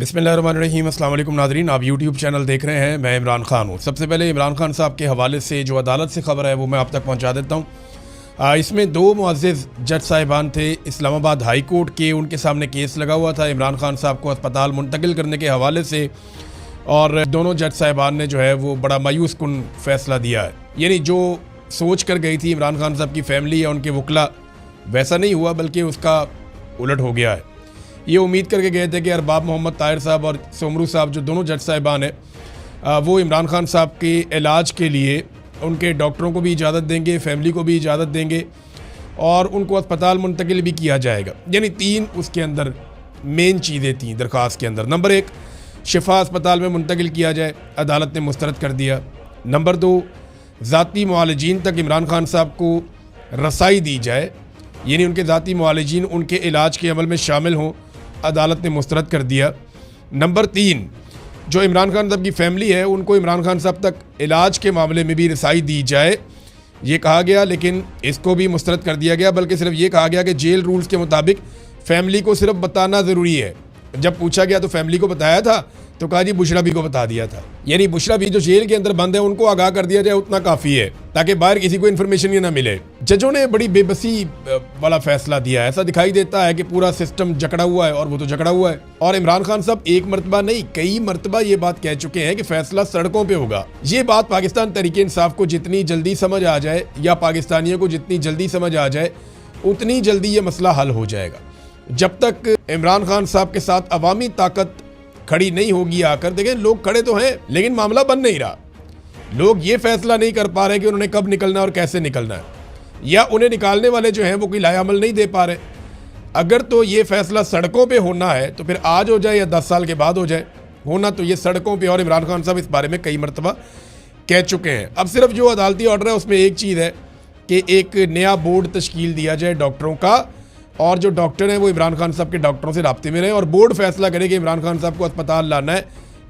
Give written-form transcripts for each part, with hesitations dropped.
बिस्मिल्लाहिर्रहमानिर्रहीम। अस्सलाम वालेकुम नाज़रीन, आप यूट्यूब चैनल देख रहे हैं। मैं इमरान खान हूँ। सबसे पहले इमरान खान साहब के हवाले से जो अदालत से ख़बर है वो मैं आप तक पहुँचा देता हूँ। इसमें दो मुअज़्ज़िज़ जज साहिबान थे इस्लामाबाद हाई कोर्ट के, उनके सामने केस लगा हुआ था इमरान खान साहब को अस्पताल मुंतकिल करने के हवाले से, और दोनों जज साहिबान ने जो है वो बड़ा मायूस कुन फ़ैसला दिया है। यानी जो सोच कर गई थी इमरान खान साहब की फ़ैमिली या उनके वकला, वैसा नहीं हुआ बल्कि उसका उलट हो गया है। ये उम्मीद करके गए थे कि अरबाब मोहम्मद ताहिर साहब और सोमरू साहब जो दोनों जज साहिबान हैं वो इमरान खान साहब के इलाज के लिए उनके डॉक्टरों को भी इजाज़त देंगे, फैमिली को भी इजाज़त देंगे और उनको अस्पताल मुंतकिल भी किया जाएगा। यानी तीन उसके अंदर मेन चीज़ें थीं दरख्वास्त के अंदर। नंबर एक, शिफा अस्पताल में मुंतकिल किया जाए, अदालत ने मुस्तरद कर दिया। नंबर दो, ज़ाती मुआलिजीन तक इमरान खान साहब को रसाई दी जाए, यानी उनके ज़ाती मुआलिजीन उनके इलाज के अमल में शामिल हों, अदालत ने मुस्तरद कर दिया। नंबर तीन, जो इमरान खान साहब की फ़ैमिली है उनको इमरान खान साहब तक इलाज के मामले में भी रसाई दी जाए, ये कहा गया। लेकिन इसको भी मुस्तरद कर दिया गया, बल्कि सिर्फ ये कहा गया कि जेल रूल्स के मुताबिक फ़ैमिली को सिर्फ बताना ज़रूरी है। जब पूछा गया तो फैमिली को बताया था, तो कहा जी बुशरा बी को बता दिया था। यानी बुशरा बी जो जेल के अंदर बंद है उनको आगाह कर दिया जाए, उतना काफ़ी है ताकि बाहर किसी को इन्फॉर्मेशन ही ना मिले। जजों ने बड़ी बेबसी वाला फैसला दिया है। ऐसा दिखाई देता है कि पूरा सिस्टम जकड़ा हुआ है, और वो तो जकड़ा हुआ है। और इमरान खान साहब एक मरतबा नहीं कई मरतबा ये बात कह चुके हैं कि फैसला सड़कों पर होगा। ये बात पाकिस्तान तहरीके इंसाफ को जितनी जल्दी समझ आ जाए या पाकिस्तानियों को जितनी जल्दी समझ आ जाए उतनी जल्दी ये मसला हल हो जाएगा। जब तक इमरान खान साहब के साथ अवामी ताकत खड़ी नहीं होगी आकर, देखें लोग खड़े तो हैं लेकिन मामला बन नहीं रहा। लोग ये फैसला नहीं कर पा रहे कि उन्होंने कब निकलना है और कैसे निकलना है, या उन्हें निकालने वाले जो हैं वो कोई लायामल नहीं दे पा रहे। अगर तो ये फैसला सड़कों पे होना है तो फिर आज हो जाए या 10 साल के बाद हो जाए, होना तो ये सड़कों पे, और इमरान खान साहब इस बारे में कई मरतबा कह चुके हैं। अब सिर्फ जो अदालती ऑर्डर है उसमें एक चीज़ है कि एक नया बोर्ड तश्कील दिया जाए डॉक्टरों का, और जो डॉक्टर हैं वो इमरान खान साहब के डॉक्टरों से राब्ते में रहें और बोर्ड फैसला करे कि इमरान खान साहब को अस्पताल लाना है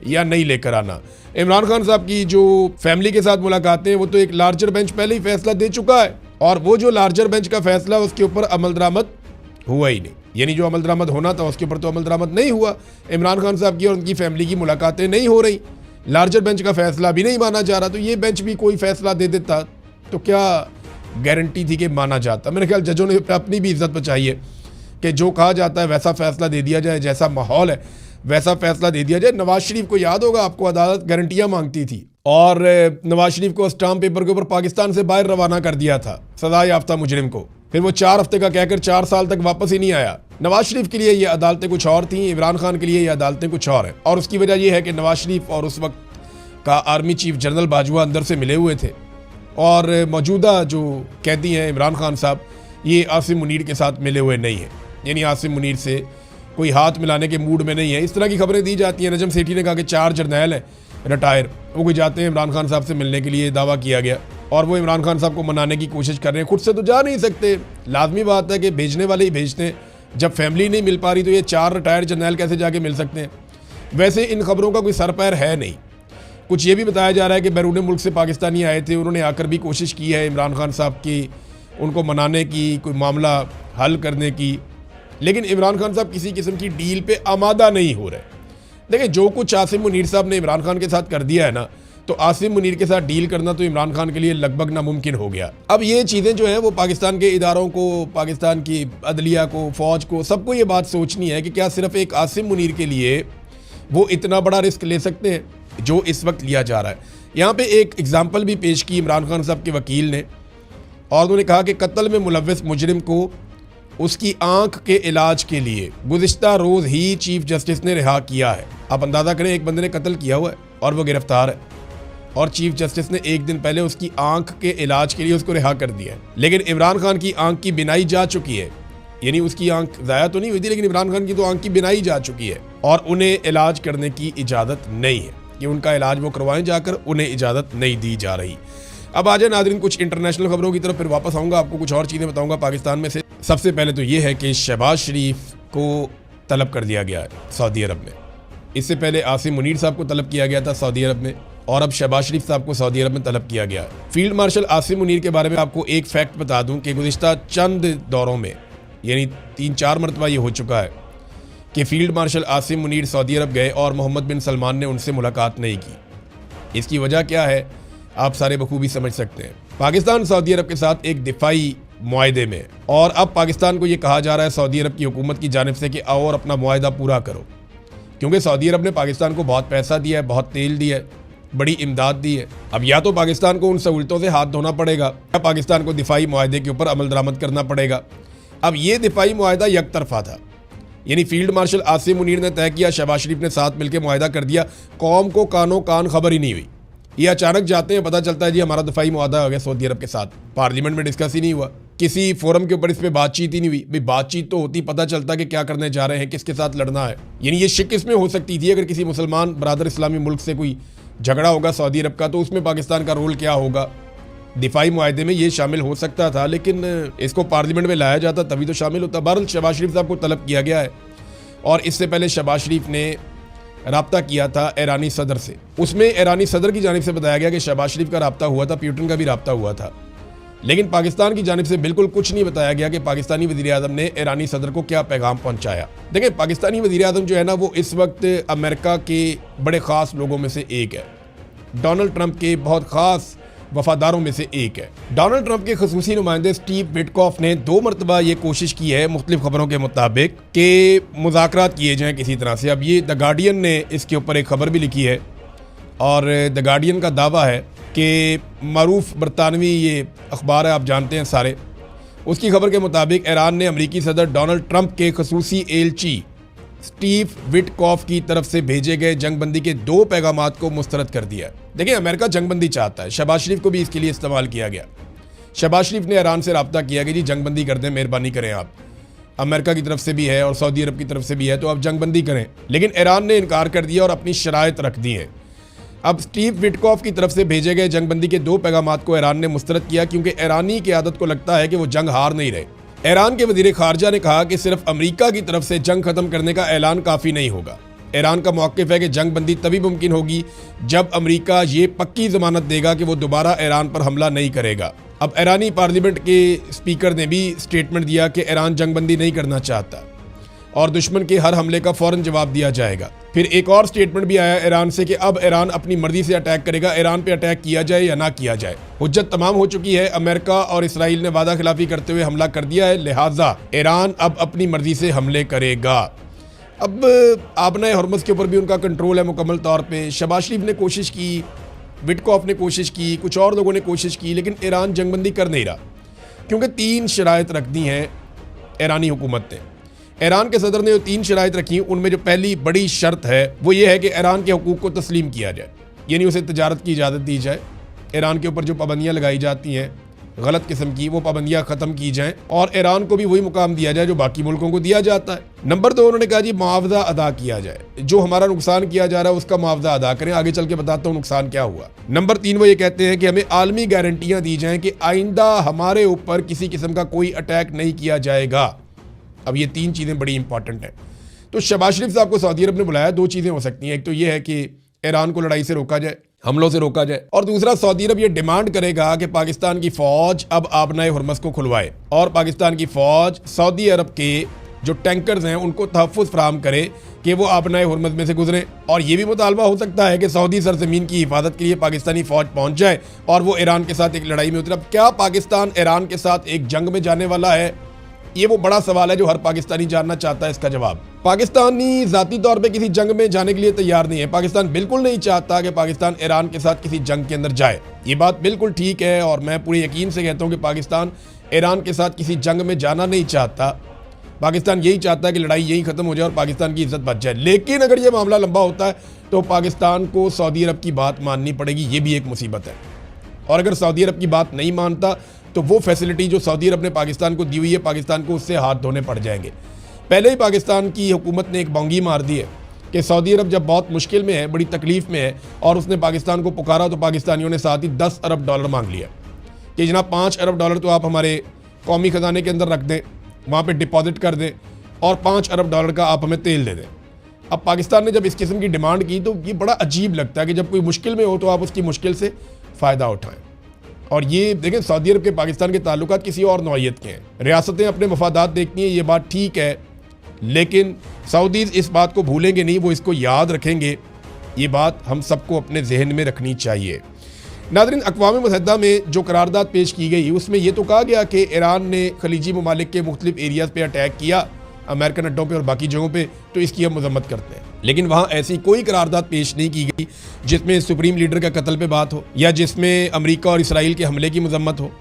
या नहीं लेकर आना। इमरान खान साहब की जो फैमिली के साथ मुलाकातें हैं वो तो एक लार्जर बेंच पहले ही फैसला दे चुका है, और वो जो लार्जर बेंच का फैसला उसके ऊपर अमल दरामद हुआ ही नहीं। यानी जो अमल दरामद होना था उसके ऊपर तो अमल दरामद नहीं हुआ। इमरान खान साहब की और उनकी फैमिली की मुलाकातें नहीं हो रही, लार्जर बेंच का फैसला भी नहीं माना जा रहा। तो ये बेंच भी कोई फैसला दे देता तो क्या गारंटी थी कि माना जाता। मेरे ख्याल जजों ने अपनी भी इज्जत बचाई है कि जो कहा जाता है वैसा फैसला दे दिया जाए, जैसा माहौल है वैसा फैसला दे दिया जाए। नवाज शरीफ को याद होगा आपको, अदालत गारंटियां मांगती थी और नवाज शरीफ को स्टाम्प पेपर के ऊपर पाकिस्तान से बाहर रवाना कर दिया था सजा याफ्ता मुजरिम को। फिर वो 4 हफ्ते का कहकर 4 साल तक वापस ही नहीं आया। नवाज शरीफ के लिए ये अदालतें कुछ और थी, इमरान खान के लिए ये अदालतें कुछ और हैं। और उसकी वजह यह है कि नवाज शरीफ और उस वक्त का आर्मी चीफ जनरल बाजवा अंदर से मिले हुए थे, और मौजूदा जो कैदी हैं इमरान खान साहब ये आसिम मुनीर के साथ मिले हुए नहीं हैं। यानी आसिम मुनीर से कोई हाथ मिलाने के मूड में नहीं है। इस तरह की खबरें दी जाती हैं। नजम सेठी ने कहा कि 4 जर्नैल हैं रिटायर, वो कोई जाते हैं इमरान खान साहब से मिलने के लिए, दावा किया गया, और वो इमरान खान साहब को मनाने की कोशिश कर रहे हैं। खुद से तो जा नहीं सकते, लाजमी बात है कि भेजने वाले ही भेजते हैं। जब फैमिली नहीं मिल पा रही तो ये 4 रिटायर्ड जर्नैल कैसे जाके मिल सकते हैं। वैसे इन खबरों का कोई सर पैर है नहीं। कुछ ये भी बताया जा रहा है कि बैरून मुल्क से पाकिस्तानी आए थे, उन्होंने आकर भी कोशिश की है इमरान खान साहब की उनको मनाने की, कोई मामला हल करने की, लेकिन इमरान खान साहब किसी किस्म की डील पे आमादा नहीं हो रहे। देखिए जो कुछ आसिम मुनीर साहब ने इमरान खान के साथ कर दिया है ना, तो आसिम मुनीर के साथ डील करना तो इमरान खान के लिए लगभग नामुमकिन हो गया। अब ये चीज़ें जो हैं वो पाकिस्तान के इदारों को, पाकिस्तान की अदलिया को, फ़ौज को, सबको ये बात सोचनी है कि क्या सिर्फ एक आसिम मुनीर के लिए वो इतना बड़ा रिस्क ले सकते हैं जो इस वक्त लिया जा रहा है। यहाँ पर एक एग्ज़ाम्पल भी पेश की इमरान खान साहब के वकील ने, और उन्होंने कहा कि कत्ल में मुलव्वस मुजरिम को उसकी आंख के इलाज के लिए गुज़िश्ता रोज़ ही चीफ जस्टिस ने रिहा किया है। आप अंदाज़ा करें, एक बंदे ने कत्ल किया हुआ है और वो गिरफ्तार है, और चीफ जस्टिस ने एक दिन पहले उसकी आंख के इलाज के लिए उसको रिहा कर दिया है। लेकिन इमरान खान की आंख की बिनाई जा चुकी है, यानी उसकी आंख ज़ाया तो नहीं हुई थी, लेकिन इमरान खान की तो आंख की बिनाई जा चुकी है, और उन्हें इलाज करने की इजाज़त नहीं है कि उनका इलाज वो करवाएं जाकर, उन्हें इजाज़त नहीं दी जा रही। अब आ जाए नाज़रीन कुछ इंटरनेशनल खबरों की तरफ, फिर वापस आऊँगा, आपको कुछ और चीज़ें बताऊँगा पाकिस्तान में से। सबसे पहले तो ये है कि शहबाज शरीफ को तलब कर दिया गया है सऊदी अरब में। इससे पहले आसिम मुनीर साहब को तलब किया गया था सऊदी अरब में, और अब शहबाज शरीफ साहब को सऊदी अरब में तलब किया गया है। फील्ड मार्शल आसिम मुनीर के बारे में आपको एक फैक्ट बता दूं कि गुज़िश्ता चंद दौरों में, यानी 3-4 मरतबा ये हो चुका है कि field marshal Asim Munir Saudi Arab गए और मोहम्मद बिन सलमान ने उनसे मुलाकात नहीं की। इसकी वजह क्या है आप सारे बखूबी समझ सकते हैं। पाकिस्तान सऊदी अरब के साथ एक दिफाई मुआहदे में, और अब पाकिस्तान को ये कहा जा रहा है सऊदी अरब की हुकूमत की जानिब से कि आओ और अपना मुआहदा पूरा करो, क्योंकि सऊदी अरब ने पाकिस्तान को बहुत पैसा दिया है, बहुत तेल दिया है, बड़ी इमदाद दी है। अब या तो पाकिस्तान को उन सहूलतों से हाथ धोना पड़ेगा या पाकिस्तान को दिफाई मुआहदे के ऊपर अमल दरामद करना पड़ेगा। अब ये दिफाई मुआहदा एक तरफा था, यानी फील्ड मार्शल आसिम मुनीर ने तय किया, शहबाज शरीफ ने साथ मिलकर मुआहदा कर दिया, कौम को कानो कान खबर ही नहीं हुई। ये अचानक जाते हैं, पता चलता है जी हमारा दिफाई मुआहदा हो गया सऊदी अरब के साथ। पार्लियामेंट में डिस्कस ही नहीं हुआ, किसी फोरम के ऊपर इस पर बातचीत ही नहीं हुई। भाई बातचीत तो होती, पता चलता कि क्या करने जा रहे हैं, किसके साथ लड़ना है। यानी ये शिक इसमें हो सकती थी अगर किसी मुसलमान बरादर इस्लामी मुल्क से कोई झगड़ा होगा सऊदी अरब का, तो उसमें पाकिस्तान का रोल क्या होगा, दिफाई मुआहदे में ये शामिल हो सकता था। लेकिन इसको पार्लियामेंट में लाया जाता तभी तो शामिल होता। बहरहाल शहबाज शरीफ साहब को तलब किया गया है, और इससे पहले शहबाज शरीफ ने राब्ता किया था ईरानी सदर से। उसमें ईरानी सदर की जानिब से बताया गया कि शहबाज शरीफ का राब्ता हुआ था, पुतिन का भी राब्ता हुआ था, लेकिन पाकिस्तान की जानिब से बिल्कुल कुछ नहीं बताया गया कि पाकिस्तानी वज़ीर-ए-आज़म ने ईरानी सदर को क्या पैगाम पहुंचाया। देखिए, पाकिस्तानी वज़ीर-ए-आज़म जो है ना, वो इस वक्त अमेरिका के बड़े ख़ास लोगों में से एक है, डोनाल्ड ट्रंप के बहुत ख़ास वफादारों में से एक है। डोनाल्ड ट्रंप के खसूसी नुमाइंदे स्टीव विटकॉफ ने 2 मरतबा ये कोशिश की है मुख्तलिफ खबरों के मुताबिक कि मुज़ाकरात किए जाएँ किसी तरह से। अब ये द गार्डियन ने इसके ऊपर एक खबर भी लिखी है, और द गार्डियन का दावा है कि मरूफ बरतानवी ये अखबार है, आप जानते हैं सारे, उसकी खबर के मुताबिक ईरान ने अमरीकी सदर डोनाल्ड ट्रंप के खसूसी एलची स्टीव विटकॉफ की तरफ से भेजे गए जंगबंदी के 2 पैगामात को मुस्तरद कर दिया। देखिए, अमेरिका जंगबंदी चाहता है, शहबाज शरीफ को भी इसके लिए इस्तेमाल किया गया। शहबाज शरीफ ने ईरान से रब्ता किया कि जी जंगबंदी कर दें, मेहरबानी करें आप, अमेरिका की तरफ से भी है और सऊदी अरब की तरफ से भी है, तो आप जंगबंदी करें। लेकिन ईरान ने इनकार कर दिया और अपनी शराइत रख दी है। अब स्टीव विटकॉफ की तरफ से भेजे गए जंगबंदी के 2 पैगामात को ईरान ने मुस्तरद किया, क्योंकि ईरानी की आदत को लगता है कि वो जंग हार नहीं रहे। ईरान के वज़ीर ख़ारजा ने कहा कि सिर्फ अमेरिका की तरफ से जंग खत्म करने का ऐलान काफ़ी नहीं होगा। ईरान का मौक़िफ़ है कि जंग बंदी तभी मुमकिन होगी जब अमेरिका ये पक्की ज़मानत देगा कि वो दोबारा ईरान पर हमला नहीं करेगा। अब ईरानी पार्लियामेंट के स्पीकर ने भी स्टेटमेंट दिया कि ईरान जंग बंदी नहीं करना चाहता और दुश्मन के हर हमले का फ़ौरन जवाब दिया जाएगा। फिर एक और स्टेटमेंट भी आया ईरान से कि अब ईरान अपनी मर्जी से अटैक करेगा, ईरान पे अटैक किया जाए या ना किया जाए। हुज्जत तमाम हो चुकी है, अमेरिका और इसराइल ने वादा खिलाफी करते हुए हमला कर दिया है, लिहाजा ईरान अब अपनी मर्जी से हमले करेगा। अब आबना हरमुज़ के ऊपर भी उनका कंट्रोल है मुकम्मल तौर पर। शहबाज शरीफ ने कोशिश की, विटकॉफ ने कोशिश की, कुछ और लोगों ने कोशिश की, लेकिन ईरान जंगबंदी कर नहीं रहा, क्योंकि 3 शराइत रख दी हैं ईरानी हुकूमत ने। ईरान के सदर ने जो 3 शराइत रखी, उनमें जो पहली बड़ी शर्त है वो ये है कि ईरान के हुकूक को तस्लीम किया जाए, यानी उसे तजारत की इजाज़त दी जाए। ईरान के ऊपर जो पाबंदियाँ लगाई जाती हैं गलत किस्म की, वो पाबंदियाँ ख़त्म की जाएँ और ईरान को भी वही मुकाम दिया जाए जो बाकी मुल्कों को दिया जाता है। नंबर 2, उन्होंने कहा जी मुआवजा अदा किया जाए, जो हमारा नुकसान किया जा रहा है उसका मुआवजा अदा करें। आगे चल के बताता हूँ नुकसान क्या हुआ। नंबर 3, वो ये कहते हैं कि हमें आलमी गारंटियाँ दी जाएँ कि आइंदा हमारे ऊपर किसी किस्म का कोई अटैक नहीं किया जाएगा। अब ये 3 चीज़ें बड़ी इंपॉर्टेंट हैं। तो शहबाज शरीफ साहब को सऊदी अरब ने बुलाया, 2 चीज़ें हो सकती हैं। एक तो ये है कि ईरान को लड़ाई से रोका जाए, हमलों से रोका जाए, और दूसरा सऊदी अरब ये डिमांड करेगा कि पाकिस्तान की फ़ौज अब आबनाए हरमुज़ को खुलवाए और पाकिस्तान की फ़ौज सऊदी अरब के जो टैंकर्स हैं उनको तहफ़्फ़ुज़ फराहम करे कि वो आबनाए हरमुज़ में से गुजरें। और ये भी मुतालबा हो सकता है कि सऊदी सरजमीन की हिफाजत के लिए पाकिस्तानी फ़ौज पहुँच जाए और वो ईरान के साथ एक लड़ाई में उतरे। अब क्या पाकिस्तान ईरान के साथ एक जंग में जाने वाला है? ये वो बड़ा सवाल है जो हर पाकिस्तानी जानना चाहता है। इसका जवाब, पाकिस्तानी ज़ाती तौर पे किसी जंग में जाने के लिए तैयार नहीं है। पाकिस्तान बिल्कुल नहीं चाहता कि पाकिस्तान ईरान के साथ किसी जंग के अंदर जाए। ये बात बिल्कुल ठीक है और मैं पूरे यकीन से कहता हूँ कि पाकिस्तान ईरान के साथ किसी जंग में जाना नहीं चाहता। पाकिस्तान यही चाहता है कि लड़ाई यही ख़त्म हो जाए और पाकिस्तान की इज्जत बच जाए। लेकिन अगर ये मामला लंबा होता है तो पाकिस्तान को सऊदी अरब की बात माननी पड़ेगी, ये भी एक मुसीबत है। और अगर सऊदी अरब की बात नहीं मानता तो वो फैसिलिटी जो सऊदी अरब ने पाकिस्तान को दी हुई है, पाकिस्तान को उससे हाथ धोने पड़ जाएंगे। पहले ही पाकिस्तान की हुकूमत ने एक बोंगी मार दी है कि सऊदी अरब जब बहुत मुश्किल में है, बड़ी तकलीफ़ में है और उसने पाकिस्तान को पुकारा तो पाकिस्तानियों ने साथ ही $10 अरब मांग लिया कि जनाब $5 अरब तो आप हमारे कौमी ख़जाने के अंदर रख दें, वहाँ पर डिपॉजिट कर दें और $5 अरब का आप हमें तेल दे दें। अब पाकिस्तान ने जब इस किस्म की डिमांड की तो ये बड़ा अजीब लगता है कि जब कोई मुश्किल में हो तो आप उसकी मुश्किल से फ़ायदा उठाएं। और ये देखें, सऊदी अरब के पाकिस्तान के ताल्लुकात किसी और नौइयत के हैं। रियासतें अपने मफादात देखती हैं, ये बात ठीक है, लेकिन सऊदीज़ इस बात को भूलेंगे नहीं, वो इसको याद रखेंगे। ये बात हम सबको अपने जहन में रखनी चाहिए। नाज़रीन, अक़वाम मुत्तहिदा में जो करारदाद पेश की गई उसमें यह तो कहा गया कि ईरान ने खलीजी ममालिक के मुख्तलिफ एरियाज़ पे अटैक किया, अमेरिकन अड्डों पे और बाकी जगहों पे, तो इसकी हम मजम्मत करते हैं। लेकिन वहाँ ऐसी कोई करारदाद पेश नहीं की गई जिसमें सुप्रीम लीडर का कत्ल पे बात हो, या जिसमें अमेरिका और इसराइल के हमले की मजम्मत हो,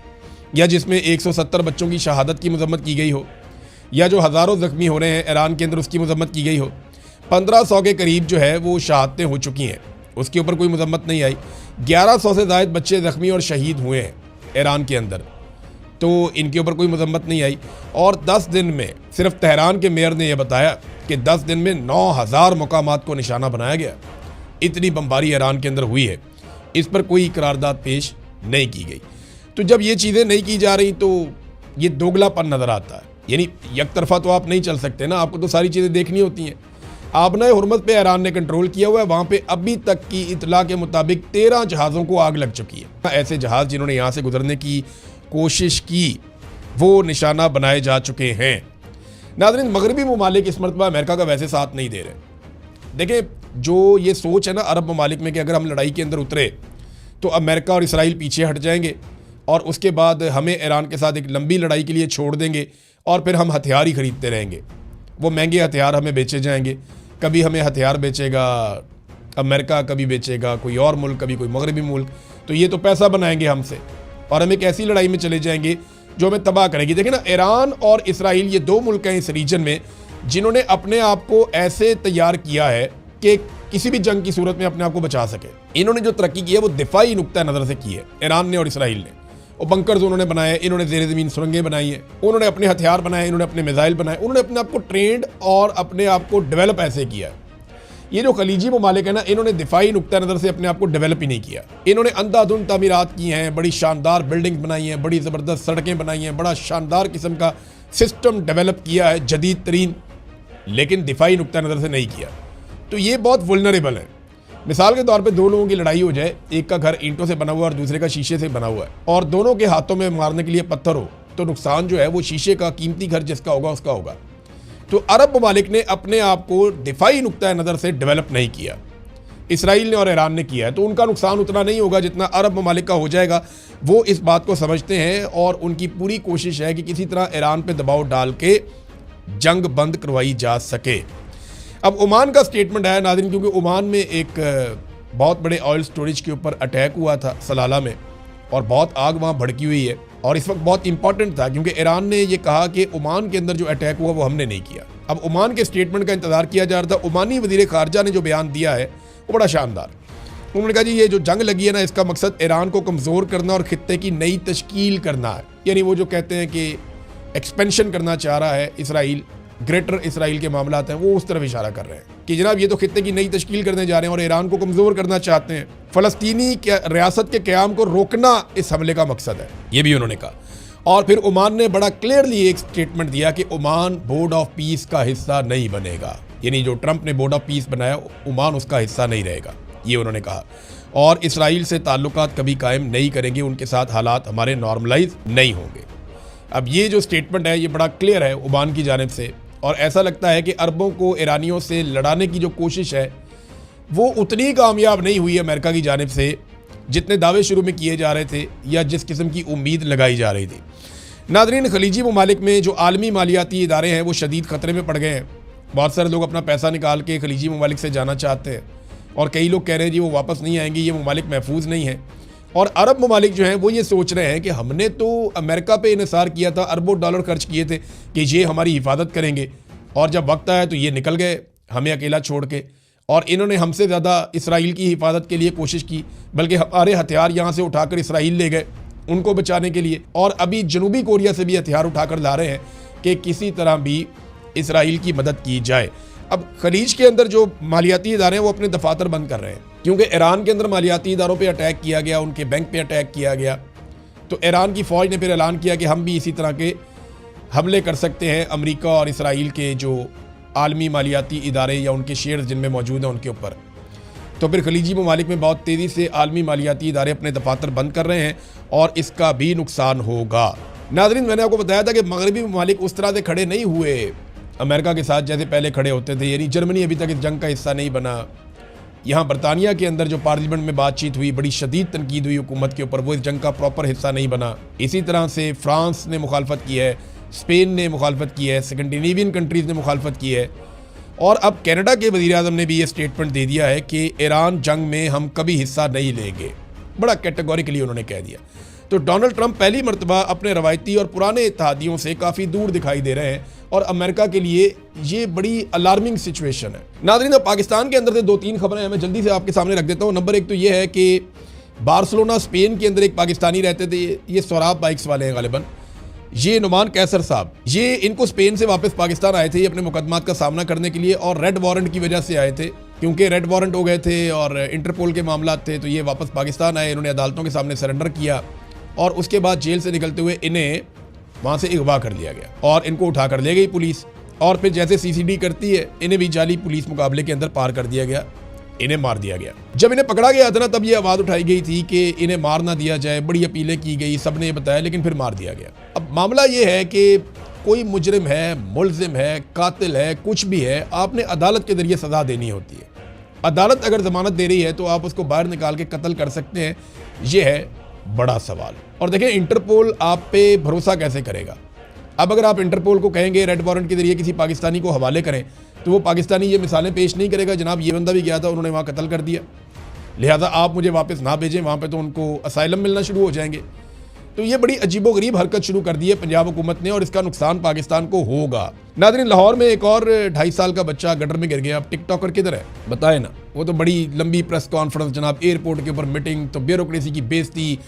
या जिसमें 170 बच्चों की शहादत की मजम्मत की गई हो, या जो हज़ारों ज़ख्मी हो रहे हैं ईरान के अंदर उसकी मजम्मत की गई हो। 1500 के करीब जो है वो शहादतें हो चुकी हैं, उसके ऊपर कोई मजम्मत नहीं आई। 1100 से ज़ायद बच्चे ज़ख्मी और शहीद हुए हैं ईरान के अंदर, तो इनके ऊपर कोई मजम्मत नहीं आई। और 10 दिन में सिर्फ तेहरान के मेयर ने यह बताया कि 10 दिन में 9000 मकामात को निशाना बनाया गया। इतनी बमबारी ईरान के अंदर हुई है, इस पर कोई करारदाद पेश नहीं की गई। तो जब ये चीज़ें नहीं की जा रही तो ये दोगलापन नज़र आता है। यानी एक तरफा तो आप नहीं चल सकते ना, आपको तो सारी चीज़ें देखनी होती हैं। आबनाए हुर्मत पे ईरान ने कंट्रोल किया हुआ है, वहाँ पे अभी तक की इतला के मुताबिक 13 जहाज़ों को आग लग चुकी है। ऐसे जहाज़ जिन्होंने यहाँ से गुजरने की कोशिश की वो निशाना बनाए जा चुके हैं। नाज़रीन, मगरबी ममालिक इस मरतबा अमेरिका का वैसे साथ नहीं दे रहे। देखिए, जो ये सोच है ना अरब ममालिक में कि अगर हम लड़ाई के अंदर उतरे तो अमेरिका और इसराइल पीछे हट जाएंगे और उसके बाद हमें ईरान के साथ एक लंबी लड़ाई के लिए छोड़ देंगे और फिर हम हथियार ही खरीदते रहेंगे। वो महंगे हथियार हमें बेचे जाएंगे, कभी हमें हथियार बेचेगा अमेरिका, कभी बेचेगा कोई और मुल्क, कभी कोई मगरबी मुल्क। तो ये तो पैसा बनाएंगे हमसे और हम एक ऐसी लड़ाई में चले जाएंगे जो हमें तबाह करेगी। देखिए ना, ईरान और इसराइल ये दो मुल्क हैं इस रीजन में जिन्होंने अपने आप को ऐसे तैयार किया है कि किसी भी जंग की सूरत में अपने आप को बचा सके। इन्होंने जो तरक्की की है वो दिफाई नुक्ता नज़र से की है, ईरान ने और इसराइल ने। और बंकर्स उन्होंने बनाए, इन्होंने ज़ेर ज़मीन सुरंगें बनाई हैं, उन्होंने अपने हथियार बनाए, इन्होंने अपने मिसाइल बनाए, उन्होंने अपने आप को ट्रेंड और अपने आप को डेवलप ऐसे किया है। ये जो खलीजी ममालिक है ना, इन्होंने दिफाई नुक्ता नज़र से अपने आप को डेवलप ही नहीं किया। इन्होंने अंधाधुंध तामीरात की हैं, बड़ी शानदार बिल्डिंग्स बनाई हैं, बड़ी ज़बरदस्त सड़कें बनाई हैं, बड़ा शानदार किस्म का सिस्टम डेवलप किया है जदीद तरीन, लेकिन दिफाई नुक्ता नज़र से नहीं किया। तो ये बहुत वुल्नरेबल है। मिसाल के तौर पे दो लोगों की लड़ाई हो जाए, एक का घर ईंटों से बना हुआ और दूसरे का शीशे से बना हुआ है, और दोनों के हाथों में मारने के लिए पत्थर हो, तो नुकसान जो है वो शीशे का कीमती घर जिसका होगा उसका होगा। तो अरब ममालिक ने अपने आप को दिफाई नुक्ता नज़र से डेवलप नहीं किया, इसराइल ने और ईरान ने किया है, तो उनका नुकसान उतना नहीं होगा जितना अरब ममालिक का हो जाएगा। वो इस बात को समझते हैं और उनकी पूरी कोशिश है कि किसी तरह ईरान पर दबाव डाल के जंग बंद करवाई जा सके। अब ओमान का स्टेटमेंट आया नाज़रीन, क्योंकि ओमान में एक बहुत बड़े ऑयल स्टोरेज के ऊपर अटैक हुआ था सलाला में, और बहुत आग वहाँ भड़की हुई है, और इस वक्त बहुत इंपॉर्टेंट था क्योंकि ईरान ने ये कहा कि ओमान के अंदर जो अटैक हुआ वो हमने नहीं किया। अब ओमान के स्टेटमेंट का इंतजार किया जा रहा था। ओमानी वज़ीर ख़ारजा ने जो बयान दिया है वो बड़ा शानदार। उन्होंने कहा जी ये जो जंग लगी है ना, इसका मकसद ईरान को कमज़ोर करना और खित्ते की नई तश्कील करना है। यानी वो जो कहते हैं कि एक्सपेंशन करना चाह रहा है इसराइल, ग्रेटर इसराइल के मामलात हैं, वो उस तरफ इशारा कर रहे हैं कि जनाब ये तो खित्ते की नई तश्कील करने जा रहे हैं और ईरान को कमज़ोर करना चाहते हैं। फ़लस्तीनी रियासत के क़याम को रोकना इस हमले का मकसद है, ये भी उन्होंने कहा। और फिर ओमान ने बड़ा क्लियरली एक स्टेटमेंट दिया कि ओमान बोर्ड ऑफ पीस का हिस्सा नहीं बनेगा। यानी जो ट्रंप ने बोर्ड ऑफ पीस बनाया, ओमान उसका हिस्सा नहीं रहेगा, ये उन्होंने कहा। और इसराइल से ताल्लुकात कभी कायम नहीं करेंगे, उनके साथ हालात हमारे नॉर्मलाइज नहीं होंगे। अब ये जो स्टेटमेंट है ये बड़ा क्लियर है ओमान की जानिब से, और ऐसा लगता है कि अरबों को ईरानियों से लड़ाने की जो कोशिश है वो उतनी कामयाब नहीं हुई अमेरिका की जानिब से जितने दावे शुरू में किए जा रहे थे या जिस किस्म की उम्मीद लगाई जा रही थी। नाज़रीन, खलीजी ममालिक में जो आलमी मालियाती इदारे हैं वो शदीद ख़तरे में पड़ गए हैं। बहुत सारे लोग अपना पैसा निकाल के खलीजी ममालिक से जाना चाहते हैं, और कई लोग कह रहे हैं जी वो वापस नहीं आएंगे, ये ममालिक महफूज नहीं है। और अरब ममालिक जो हैं वो ये सोच रहे हैं कि हमने तो अमेरिका पे इन्हिसार किया था, अरबों डॉलर खर्च किए थे कि ये हमारी हिफाजत करेंगे, और जब वक्त आया तो ये निकल गए हमें अकेला छोड़ के, और इन्होंने हमसे ज़्यादा इसराइल की हिफाजत के लिए कोशिश की, बल्कि हमारे हथियार यहाँ से उठाकर इसराइल ले गए उनको बचाने के लिए, और अभी जनूबी कोरिया से भी हथियार उठाकर ला रहे हैं कि किसी तरह भी इसराइल की मदद की जाए। अब खलीज के अंदर जो मालियाती इदारे हैं वो अपने दफातर बंद कर रहे हैं, क्योंकि ईरान के अंदर मालियाती इदारों पे अटैक किया गया, उनके बैंक पे अटैक किया गया, तो ईरान की फ़ौज ने फिर ऐलान किया कि हम भी इसी तरह के हमले कर सकते हैं अमेरिका और इसराइल के जो आलमी मालियाती इदारे या उनके शेयर्स जिनमें मौजूद हैं उनके ऊपर। तो फिर खलीजी ममालिक में बहुत तेज़ी से आलमी मालियाती इदारे अपने दफातर बंद कर रहे हैं और इसका भी नुकसान होगा। नाज़रीन, मैंने आपको बताया था कि मगरबी ममालिक उस तरह से खड़े नहीं हुए अमेरिका के साथ जैसे पहले खड़े होते थे, यानी जर्मनी अभी तक इस जंग का हिस्सा नहीं बना। यहाँ बरतानिया के अंदर जो पार्लियामेंट में बातचीत हुई, बड़ी शदीद तनकीद हुई हुकूमत के ऊपर, वो इस जंग का प्रॉपर हिस्सा नहीं बना। इसी तरह से फ्रांस ने मुखालफत की है, स्पेन ने मुखालफत की है, स्कैंडिनेवियन कंट्रीज़ ने मुखालफत की है, और अब कनाडा के वज़ीर-ए-आज़म ने भी ये स्टेटमेंट दे दिया है कि ईरान जंग में हम कभी हिस्सा नहीं लेंगे। बड़ा कैटेगोरिकली उन्होंने कह दिया। तो डोनाल्ड ट्रंप पहली मरतबा अपने रवायती और पुराने इत्तेहादियों से काफ़ी दूर दिखाई दे रहे हैं, और अमेरिका के लिए ये बड़ी अलार्मिंग सिचुएशन है। नाज़रीन, पाकिस्तान के अंदर से 2-3 खबरें हैं, मैं जल्दी से आपके सामने रख देता हूँ। नंबर 1 तो ये है कि बार्सिलोना स्पेन के अंदर एक पाकिस्तानी रहते थे, ये सोराब बाइक्स वाले हैं गालिबन, ये नुमान कैसर साहब। ये इनको स्पेन से वापस पाकिस्तान आए थे, ये अपने मुकदमात का सामना करने के लिए, और रेड वारंट की वजह से आए थे, क्योंकि रेड वारंट हो गए थे और इंटरपोल के मामला थे, तो ये वापस पाकिस्तान आए। इन्होंने अदालतों के सामने सरेंडर किया, और उसके बाद जेल से निकलते हुए इन्हें वहाँ से अगवा कर लिया गया और इनको उठा कर ले गई पुलिस, और फिर जैसे सीसीडी करती है, इन्हें भी जाली पुलिस मुकाबले के अंदर पार कर दिया गया, इन्हें मार दिया गया। जब इन्हें पकड़ा गया था ना, तब ये आवाज़ उठाई गई थी कि इन्हें मार ना दिया जाए, बड़ी अपीलें की गई, सब ने बताया, लेकिन फिर मार दिया गया। अब मामला ये है कि कोई मुजरिम है, मुलजिम है, कातिल है, कुछ भी है, आपने अदालत के जरिए सज़ा देनी होती है। अदालत अगर ज़मानत दे रही है तो आप उसको बाहर निकाल के कत्ल कर सकते हैं, ये है बड़ा सवाल। और देखें, इंटरपोल आप पे भरोसा कैसे करेगा? अब अगर आप इंटरपोल को कहेंगे रेड वारंट के जरिए किसी पाकिस्तानी को हवाले करें, तो वो पाकिस्तानी ये मिसालें पेश नहीं करेगा, जनाब ये बंदा भी गया था, उन्होंने वहाँ कत्ल कर दिया, लिहाजा आप मुझे वापस ना भेजें, वहाँ पे तो उनको असाइलम मिलना शुरू हो जाएंगे। तो ये बड़ी अजीबोगरीब हरकत शुरू कर दी है पंजाब हुकूमत ने, और इसका नुकसान पाकिस्तान को होगा। नाज़रीन, लाहौर में एक और 2.5 साल का बच्चा गटर में गिर गया। अब टिकटॉकर किधर है बताए ना? वो तो बड़ी लंबी प्रेस कॉन्फ्रेंस, जनाब एयरपोर्ट के ऊपर मीटिंग, तो ब्यूरोक्रेसी की बेइज्जती,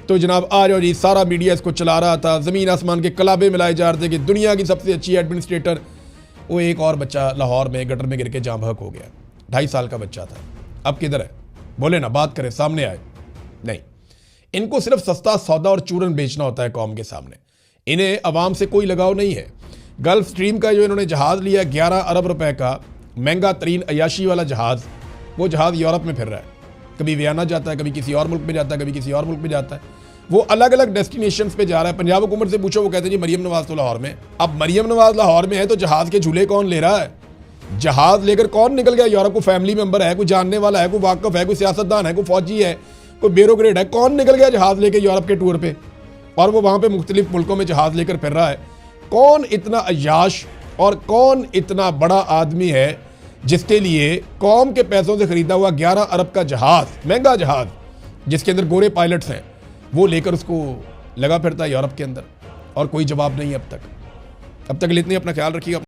तो जनाब आ जाओ जी, सारा मीडिया इसको चला रहा था, ज़मीन आसमान के कलाबे मिलाए जा रहे थे कि दुनिया की सबसे अच्छी एडमिनिस्ट्रेटर। वो एक और बच्चा लाहौर में गटर में गिर के जाँ बहक हो गया, 2.5 साल का बच्चा था। अब किधर है? बोले ना, बात करें, सामने आए। नहीं, इनको सिर्फ सस्ता सौदा और चूरन बेचना होता है कौम के सामने, इन्हें अवाम से कोई लगाव नहीं है। गल्फ स्ट्रीम का जो इन्होंने जहाज़ लिया 11 अरब रुपए का, महंगा तरीन अयाशी वाला जहाज़, वो जहाज़ यूरोप में फिर रहा है, कभी वियना जाता है, कभी किसी और मुल्क में जाता है, कभी किसी और मुल्क में जाता है, वो अलग अलग डेस्टिनेशंस पे जा रहा है। पंजाब हुकूमत से पूछो, वो कहते हैं जी मरियम नवाज तो लाहौर में। अब मरियम नवाज लाहौर में है तो जहाज़ के झूले कौन ले रहा है? जहाज़ लेकर कौन निकल गया यूरोप? को फैमिली मेंबर है, कोई जानने वाला है, कोई वाकफ है, कोई सियासतदान है, कोई फौजी है, कोई ब्यूरोक्रेट है, कौन निकल गया जहाज़ लेके यूरोप के टूर पे, और वो वहाँ पे मुख्तलिफ मुल्कों में जहाज़ लेकर फिर रहा है? कौन इतना अय्याश और कौन इतना बड़ा आदमी है जिसके लिए कौम के पैसों से खरीदा हुआ 11 अरब का जहाज़, महंगा जहाज़ जिसके अंदर गोरे पायलट्स हैं, वो लेकर उसको लगा फिरता है यूरोप के अंदर, और कोई जवाब नहीं है अब तक। अब तक इतने अपना ख्याल रखिएगा।